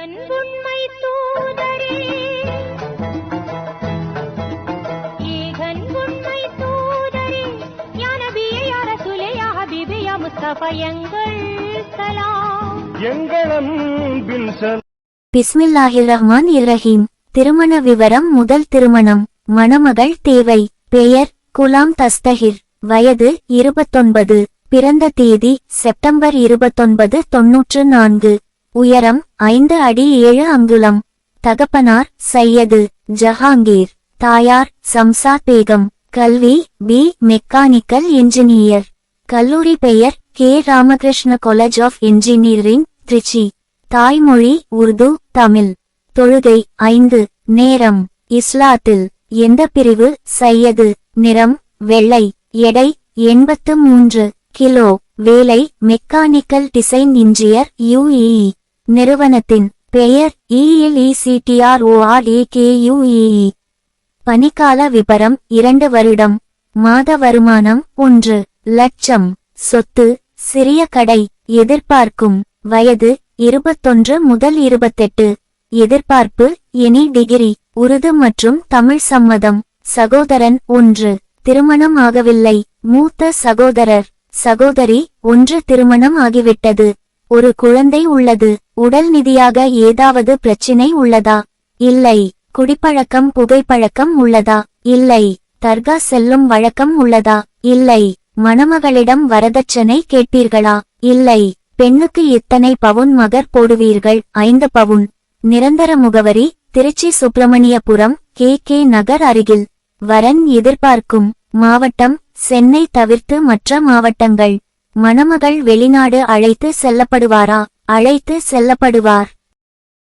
உண்மை தூதரே ஏகன் உண்மை தூதரே யா நபியே யா ரசூலே யா ஹபீபே யா முஸ்தபா எங்கள் சலாம் எங்கள் அன்பின் சலாம். பிஸ்மில்லாஹிர்ரஹ்மானிர்ரஹீம். திருமண விவரம். முதல் திருமணம். மணமகள் தேவை. பெயர் குலாம் தஸ்தஹிர். வயது 29. பிறந்த தேதி செப்டம்பர் 29, 94. உயரம் 5 அடி 7 அங்குலம். தகப்பனார் சையது ஜஹாங்கீர். தாயார் சம்சாத் பேகம். கல்வி பி. Mechanical engineer. கல்லூரி பெயர் K. Ramakrishna college of engineering, Trichy. தாய்மொழி உருது, தமிழ். தொழுகை 5 நேரம். இஸ்லாத்தில் எந்த பிரிவு? சையது. நிறம் வெள்ளை. எடை 83 கிலோ. வேலை மெக்கானிக்கல் டிசைன் இன்ஜினியர், UEE. நிறுவனத்தின் பெயர் ELECTRORAKUEE. பணிக்கால விபரம் 2 வருடம். மாத வருமானம் 1 லட்சம். சொத்து சிறிய கடை. எதிர்பார்க்கும் வயது 21 முதல் 28. எதிர்பார்ப்பு எனி டிகிரி. உருது மற்றும் தமிழ் சம்மதம். சகோதரன் 1. திருமணம் ஆகவில்லை. மூத்த சகோதரர் சகோதரி 1 திருமணம் ஆகிவிட்டது. ஒரு குழந்தை உள்ளது. உடல் நிதியாக ஏதாவது பிரச்சினை உள்ளதா? இல்லை. குடிப்பழக்கம் புகைப்பழக்கம் உள்ளதா? இல்லை. தர்கா செல்லும் வழக்கம் உள்ளதா? இல்லை. மணமகளிடம் வரதட்சணை கேட்பீர்களா? இல்லை. பெண்ணுக்கு எத்தனை பவுன் மகர் போடுவீர்கள்? 5 பவுன். நிரந்தர முகவரி திருச்சி சுப்பிரமணியபுரம், KK நகர் அருகில். வரன் எதிர்பார்க்கும் மாவட்டம் சென்னை தவிர்த்து மற்ற மாவட்டங்கள். மணமகள் வெளிநாடு அழைத்து செல்லப்படுவாரா? அழைத்து செல்லப்படுவார்.